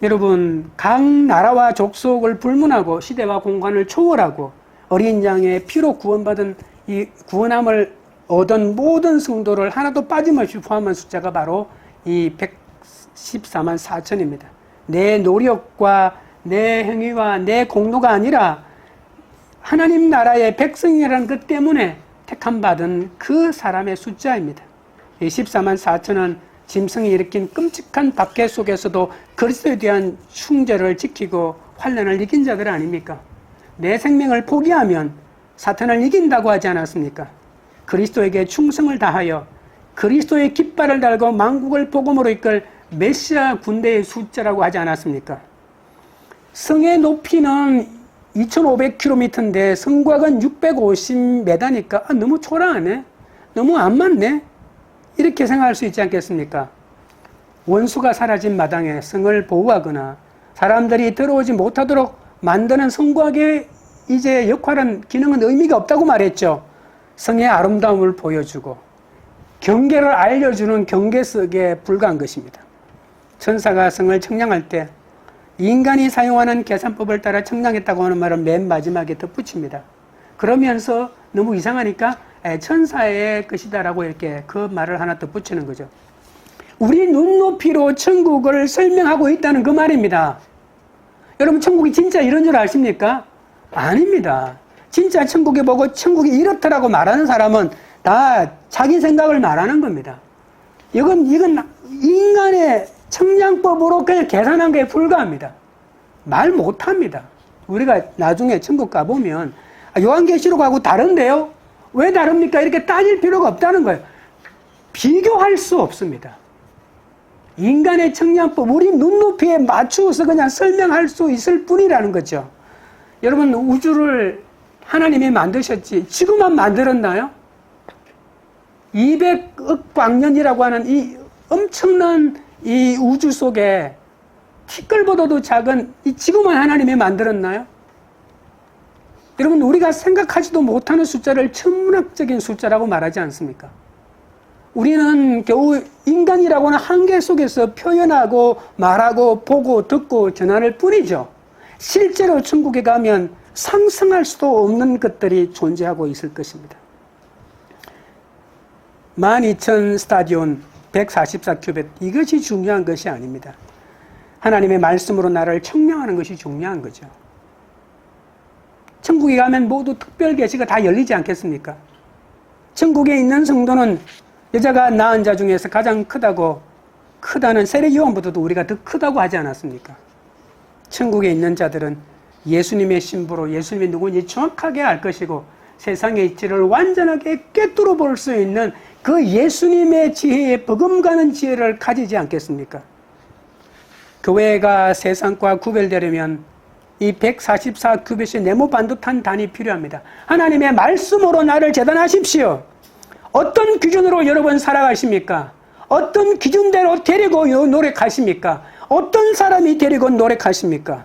여러분, 각 나라와 족속을 불문하고 시대와 공간을 초월하고 어린 양의 피로 구원받은 이 구원함을 얻은 모든 성도를 하나도 빠짐없이 포함한 숫자가 바로 이 114만 4천입니다. 내 노력과 내 행위와 내 공로가 아니라 하나님 나라의 백성이라는 것 때문에 택함받은 그 사람의 숫자입니다. 이 14만 4천은 짐승이 일으킨 끔찍한 박해 속에서도 그리스도에 대한 충절을 지키고 환난을 이긴 자들 아닙니까? 내 생명을 포기하면 사탄을 이긴다고 하지 않았습니까? 그리스도에게 충성을 다하여 그리스도의 깃발을 달고 만국을 복음으로 이끌 메시아 군대의 숫자라고 하지 않았습니까? 성의 높이는 2500km인데 성곽은 650m니까 너무 초라하네? 너무 안 맞네? 이렇게 생각할 수 있지 않겠습니까? 원수가 사라진 마당에 성을 보호하거나 사람들이 들어오지 못하도록 만드는 성곽의 이제 역할은, 기능은 의미가 없다고 말했죠. 성의 아름다움을 보여주고 경계를 알려주는 경계석에 불과한 것입니다. 천사가 성을 청량할 때 인간이 사용하는 계산법을 따라 청량했다고 하는 말은 맨 마지막에 덧붙입니다. 그러면서 너무 이상하니까 천사의 것이다라고 이렇게 그 말을 하나 덧붙이는 거죠. 우리 눈높이로 천국을 설명하고 있다는 그 말입니다. 여러분, 천국이 진짜 이런 줄 아십니까? 아닙니다. 진짜 천국에 보고 천국이 이렇더라고 말하는 사람은 다 자기 생각을 말하는 겁니다. 이건 인간의 청량법으로 그냥 계산한 게 불과합니다. 말 못합니다. 우리가 나중에 천국 가보면 요한계시록하고 다른데요? 왜 다릅니까? 이렇게 따질 필요가 없다는 거예요. 비교할 수 없습니다. 인간의 청량법, 우리 눈높이에 맞추어서 그냥 설명할 수 있을 뿐이라는 거죠. 여러분, 우주를 하나님이 만드셨지 지구만 만들었나요? 200억 광년이라고 하는 이 엄청난 이 우주 속에 티끌보다도 작은 이 지구만 하나님이 만들었나요? 여러분, 우리가 생각하지도 못하는 숫자를 천문학적인 숫자라고 말하지 않습니까? 우리는 겨우 인간이라고 하는 한계 속에서 표현하고 말하고 보고 듣고 전하는 뿐이죠. 실제로 천국에 가면 상상할 수도 없는 것들이 존재하고 있을 것입니다. 12,000 스타디온 144큐벳, 이것이 중요한 것이 아닙니다. 하나님의 말씀으로 나를 청량하는 것이 중요한 거죠. 천국에 가면 모두 특별 계시가 다 열리지 않겠습니까? 천국에 있는 성도는 여자가 낳은 자 중에서 가장 크다는 세례 요한보다도 우리가 더 크다고 하지 않았습니까? 천국에 있는 자들은 예수님의 신부로 예수님이 누구인지 정확하게 알 것이고 세상의 이치를 완전하게 꿰뚫어 볼 수 있는 그 예수님의 지혜에 버금가는 지혜를 가지지 않겠습니까? 교회가 세상과 구별되려면 이 144큐빗의 네모 반듯한 단이 필요합니다. 하나님의 말씀으로 나를 재단하십시오. 어떤 기준으로 여러분 살아가십니까? 어떤 기준대로 데리고 노력하십니까? 어떤 사람이 데리고 노력하십니까?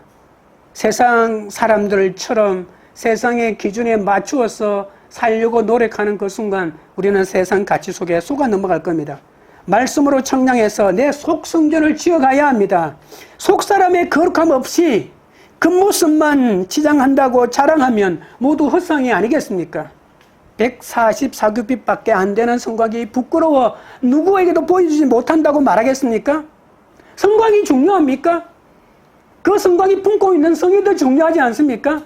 세상 사람들처럼 세상의 기준에 맞추어서 살려고 노력하는 그 순간 우리는 세상 가치 속에 속아 넘어갈 겁니다. 말씀으로 청량해서 내 속성전을 지어가야 합니다. 속사람의 거룩함 없이 겉모습만 치장한다고 자랑하면 모두 헛상이 아니겠습니까? 144큐빗밖에 안 되는 성곽이 부끄러워 누구에게도 보여주지 못한다고 말하겠습니까? 성곽이 중요합니까? 그 성곽이 품고 있는 성이 더 중요하지 않습니까?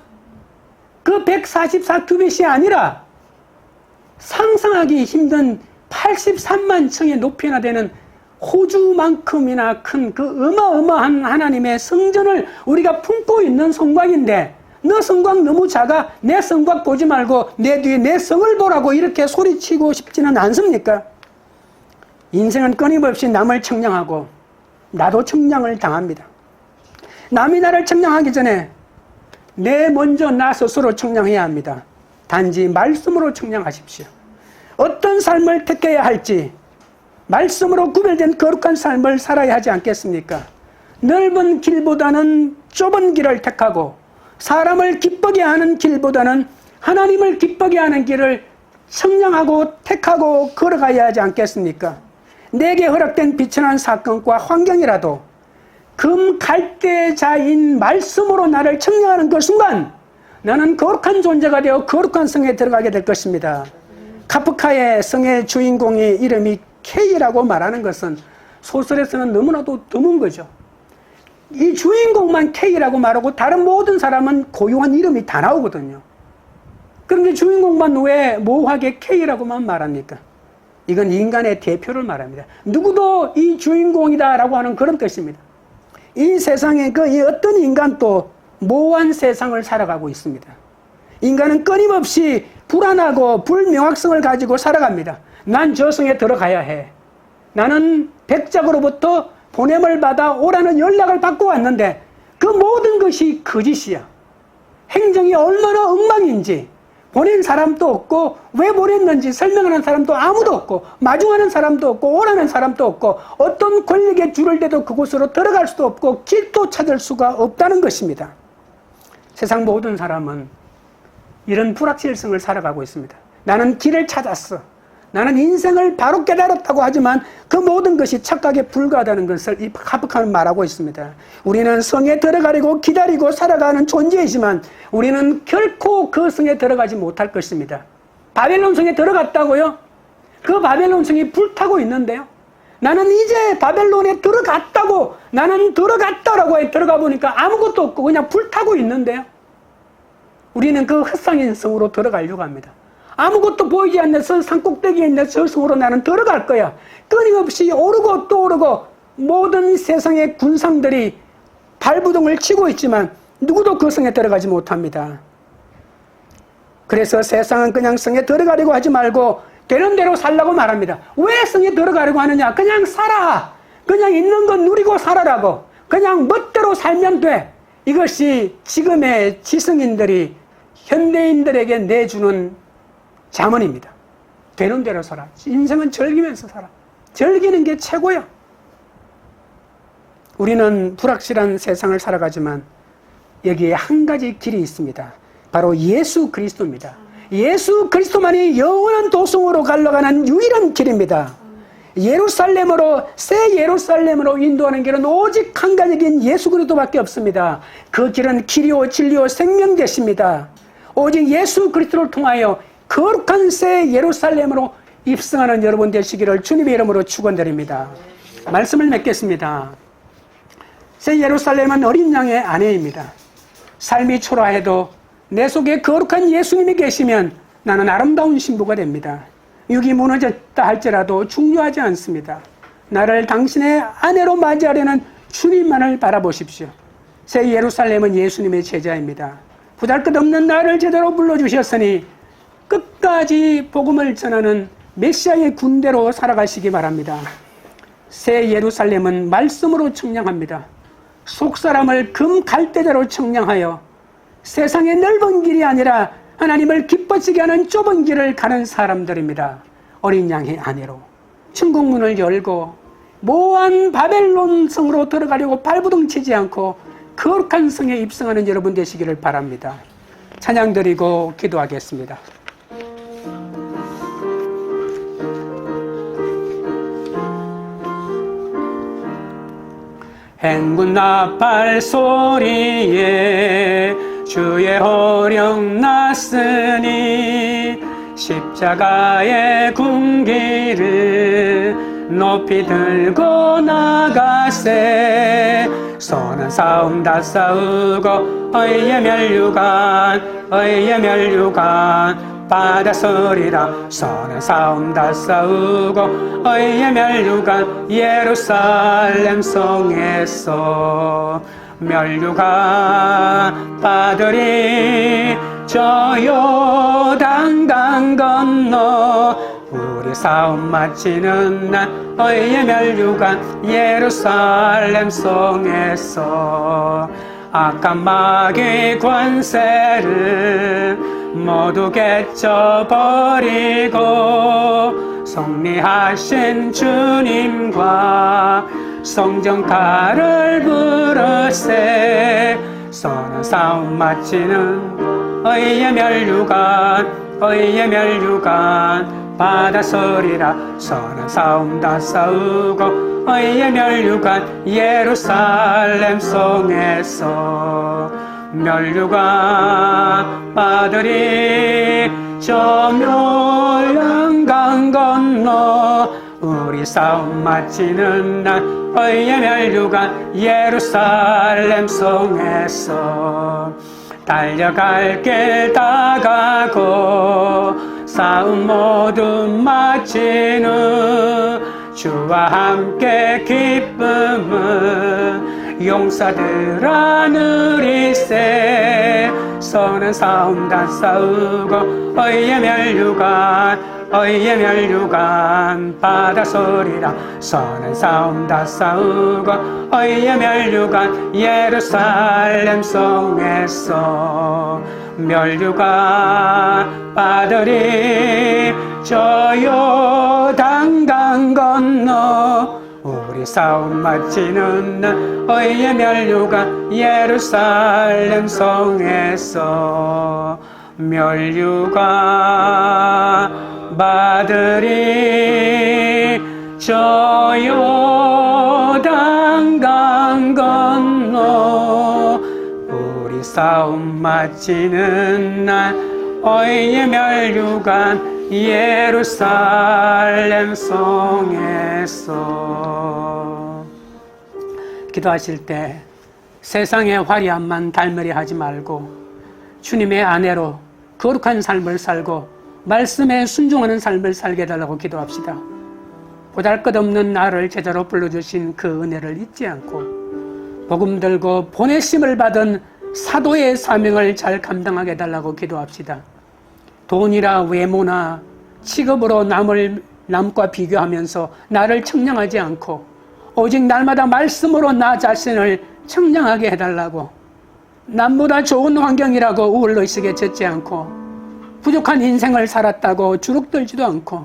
그 144큐빗이 아니라 상상하기 힘든 83만 층의 높이나 되는 호주만큼이나 큰 그 어마어마한 하나님의 성전을 우리가 품고 있는 성곽인데, 너 성곽 너무 작아, 내 성곽 보지 말고 내 뒤에 내 성을 보라고 이렇게 소리치고 싶지는 않습니까? 인생은 끊임없이 남을 청량하고 나도 청량을 당합니다. 남이 나를 청량하기 전에 먼저 나 스스로 청량해야 합니다. 단지 말씀으로 청량하십시오. 어떤 삶을 택해야 할지 말씀으로 구별된 거룩한 삶을 살아야 하지 않겠습니까? 넓은 길보다는 좁은 길을 택하고 사람을 기쁘게 하는 길보다는 하나님을 기쁘게 하는 길을 청량하고 택하고 걸어가야 하지 않겠습니까? 내게 허락된 비천한 사건과 환경이라도 금 갈대자인 말씀으로 나를 청량하는 그 순간 나는 거룩한 존재가 되어 거룩한 성에 들어가게 될 것입니다. 카프카의 성의 주인공의 이름이 K라고 말하는 것은 소설에서는 너무나도 드문 거죠. 이 주인공만 K라고 말하고 다른 모든 사람은 고유한 이름이 다 나오거든요. 그런데 주인공만 왜 모호하게 K라고만 말합니까? 이건 인간의 대표를 말합니다. 누구도 이 주인공이다라고 하는 그런 뜻입니다. 이 세상에 이 어떤 인간도 모호한 세상을 살아가고 있습니다. 인간은 끊임없이 불안하고 불명확성을 가지고 살아갑니다. 난 저 성에 들어가야 해. 나는 백작으로부터 보냄을 받아 오라는 연락을 받고 왔는데 그 모든 것이 거짓이야. 행정이 얼마나 엉망인지 보낸 사람도 없고 왜 보냈는지 설명하는 사람도 아무도 없고 마중하는 사람도 없고 오라는 사람도 없고 어떤 권력에 줄을 대도 그곳으로 들어갈 수도 없고 길도 찾을 수가 없다는 것입니다. 세상 모든 사람은 이런 불확실성을 살아가고 있습니다. 나는 길을 찾았어. 나는 인생을 바로 깨달았다고 하지만 그 모든 것이 착각에 불과하다는 것을 이 카프카는 말하고 있습니다. 우리는 성에 들어가려고 기다리고 살아가는 존재이지만 우리는 결코 그 성에 들어가지 못할 것입니다. 바벨론 성에 들어갔다고요? 그 바벨론 성이 불타고 있는데요. 나는 이제 바벨론에 들어갔다고, 나는 들어갔다라고 들어가 보니까 아무것도 없고 그냥 불타고 있는데요. 우리는 그 헛상인 성으로 들어가려고 합니다. 아무것도 보이지 않는 산꼭대기에 있는 저 성으로 나는 들어갈 거야. 끊임없이 오르고 또 오르고 모든 세상의 군상들이 발부동을 치고 있지만 누구도 그 성에 들어가지 못합니다. 그래서 세상은 그냥 성에 들어가려고 하지 말고 되는 대로 살라고 말합니다. 왜 성에 들어가려고 하느냐? 그냥 살아. 그냥 있는 건 누리고 살아라고. 그냥 멋대로 살면 돼. 이것이 지금의 지성인들이 현대인들에게 내주는 자문입니다. 되는 대로 살아. 인생은 즐기면서 살아. 즐기는 게 최고야. 우리는 불확실한 세상을 살아가지만 여기에 한 가지 길이 있습니다. 바로 예수 그리스도입니다. 예수 그리스도만이 영원한 도성으로 갈라가는 유일한 길입니다. 예루살렘으로, 새 예루살렘으로 인도하는 길은 오직 한 가지 긴 예수 그리스도밖에 없습니다. 그 길은 길이요 진리요 생명 되십니다. 오직 예수 그리스도를 통하여 거룩한 새 예루살렘으로 입성하는 여러분 되시기를 주님의 이름으로 축원드립니다. 말씀을 맺겠습니다. 새 예루살렘은 어린 양의 아내입니다. 삶이 초라해도 내 속에 거룩한 예수님이 계시면 나는 아름다운 신부가 됩니다. 육이 무너졌다 할지라도 중요하지 않습니다. 나를 당신의 아내로 맞이하려는 주님만을 바라보십시오. 새 예루살렘은 예수님의 제자입니다. 보잘것없는 나를 제대로 불러주셨으니 끝까지 복음을 전하는 메시아의 군대로 살아가시기 바랍니다. 새 예루살렘은 말씀으로 청량합니다. 속사람을 금 갈대대로 청량하여 세상의 넓은 길이 아니라 하나님을 기뻐지게 하는 좁은 길을 가는 사람들입니다. 어린 양의 아내로 천국문을 열고 모호한 바벨론 성으로 들어가려고 발부둥 치지 않고 거룩한 성에 입성하는 여러분 되시기를 바랍니다. 찬양 드리고 기도하겠습니다. 행군 나팔 소리에 주의 호령 났으니 십자가의 군기를 높이 들고 나가세. 손은 싸움 다 싸우고 의의 멸류관 받아서리라. 손은 싸움 다 싸우고 의의 멸류관 예루살렘 성에서 멸류관 받으리. 저 요단강 건너 우리 싸움 마치는 날 의의 멸류관 예루살렘 성에서 악한 마귀 권세를 모두 깨쳐버리고 승리하신 주님과 성전가를 부르세. 서는 싸움 마치는 의의 멸류관 받아서리라. 서는 싸움 다 싸우고 의의 면류관 예루살렘 성에서 면류관 아들이 저 멸량강 건너 우리 싸움 마치는 날 의의 면류관 예루살렘 성에서 달려갈 길 다 가고 싸움 모두 마치는 주와 함께 기쁨은 용사들 하늘이세 서는 싸움 다 싸우고 의의 면류관 바다 소리라 서는 싸움 다 싸우고 의의 면류관 예루살렘 성에서 면류관 아들이 저 요단강 건너 우리 싸움 마치는 날 의의 면류관 예루살렘 성에서 면류관 아들이 저 요단강 건너 우리 싸움 마치는 날 의의 면류관 예루살렘 성에서. 기도하실 때 세상의 화려함만 닮으려 하지 말고 주님의 아내로 거룩한 삶을 살고 말씀에 순종하는 삶을 살게 해달라고 기도합시다. 보잘것없는 나를 제자로 불러주신 그 은혜를 잊지 않고 복음 들고 보내심을 받은 사도의 사명을 잘 감당하게 해달라고 기도합시다. 돈이나 외모나 직업으로 남과 비교하면서 나를 청량하지 않고 오직 날마다 말씀으로 나 자신을 청량하게 해달라고, 남보다 좋은 환경이라고 우울의식에 젖지 않고 부족한 인생을 살았다고 주눅들지도 않고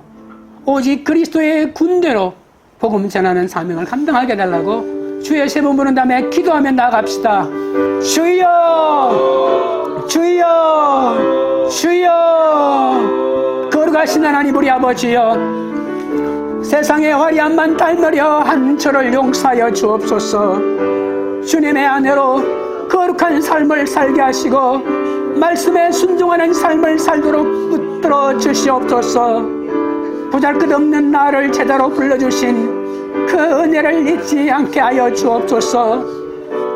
오직 그리스도의 군대로 복음 전하는 사명을 감당하게 해달라고 주의 세 번 부른 다음에 기도하며 나갑시다. 주여, 주여, 주여. 거룩하신 하나님 우리 아버지여, 세상의 화려함만 닮으려 한 저를 용서하여 주옵소서. 주님의 아내로 거룩한 삶을 살게 하시고 말씀에 순종하는 삶을 살도록 붙들어 주시옵소서. 보잘것없는 나를 제자로 불러주신 그 은혜를 잊지 않게 하여 주옵소서.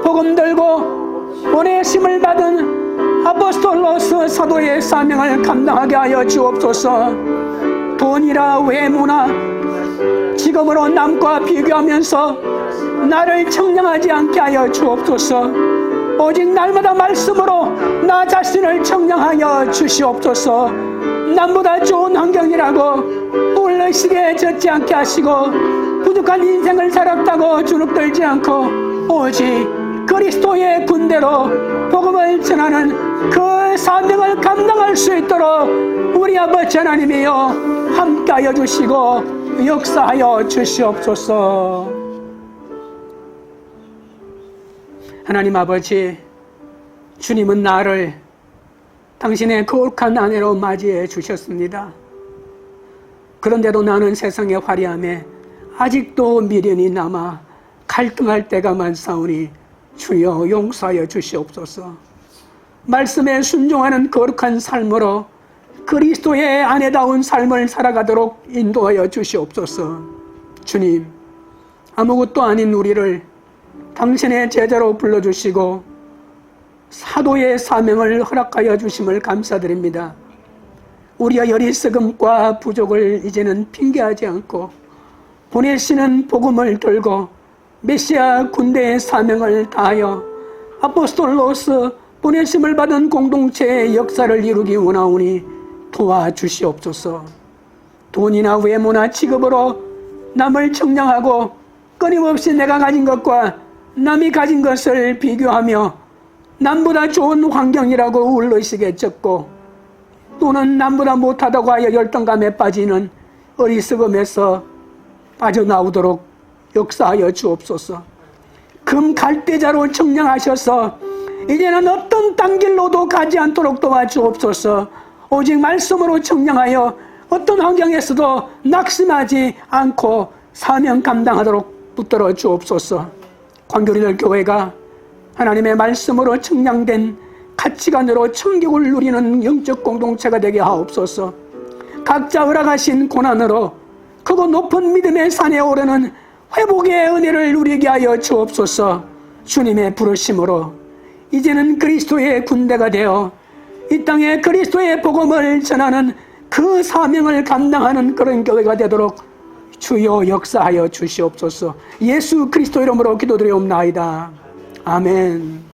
복음 들고 보내심을 받은 아포스톨로스 사도의 사명을 감당하게 하여 주옵소서. 돈이나 외모나 직업으로 남과 비교하면서 나를 청량하지 않게 하여 주옵소서. 오직 날마다 말씀으로 나 자신을 청량하여 주시옵소서. 남보다 좋은 환경이라고 우울의식에 젖지 않게 하시고 부족한 인생을 살았다고 주눅들지 않고 오직 그리스도의 군대로 복음을 전하는 그 사명을 감당할 수 있도록 우리 아버지 하나님이여 함께하여 주시고 역사하여 주시옵소서. 하나님 아버지, 주님은 나를 당신의 거룩한 아내로 맞이해 주셨습니다. 그런데도 나는 세상의 화려함에 아직도 미련이 남아 갈등할 때가 많사오니 주여 용서하여 주시옵소서. 말씀에 순종하는 거룩한 삶으로 그리스도의 아내다운 삶을 살아가도록 인도하여 주시옵소서. 주님, 아무것도 아닌 우리를 당신의 제자로 불러주시고 사도의 사명을 허락하여 주심을 감사드립니다. 우리의 어리석음과 부족을 이제는 핑계하지 않고 보내시는 복음을 들고 메시아 군대의 사명을 다하여 아포스톨로스 보내심을 받은 공동체의 역사를 이루기 원하오니 도와주시옵소서. 돈이나 외모나 직업으로 남을 청량하고 끊임없이 내가 가진 것과 남이 가진 것을 비교하며 남보다 좋은 환경이라고 우울의식에 젖고 또는 남보다 못하다고 하여 열등감에 빠지는 어리석음에서 빠져나오도록 역사하여 주옵소서. 금 갈대자로 청량하셔서 이제는 어떤 딴 길로도 가지 않도록 도와주옵소서. 오직 말씀으로 청량하여 어떤 환경에서도 낙심하지 않고 사명 감당하도록 붙들어 주옵소서. 광교리들 교회가 하나님의 말씀으로 청량된 가치관으로 천국을 누리는 영적 공동체가 되게 하옵소서. 각자 허락하신 고난으로 크고 높은 믿음의 산에 오르는 회복의 은혜를 누리게 하여 주옵소서. 주님의 부르심으로 이제는 그리스도의 군대가 되어 이 땅에 그리스도의 복음을 전하는 그 사명을 감당하는 그런 교회가 되도록 주여 역사하여 주시옵소서. 예수 그리스도 이름으로 기도드리옵나이다. 아멘.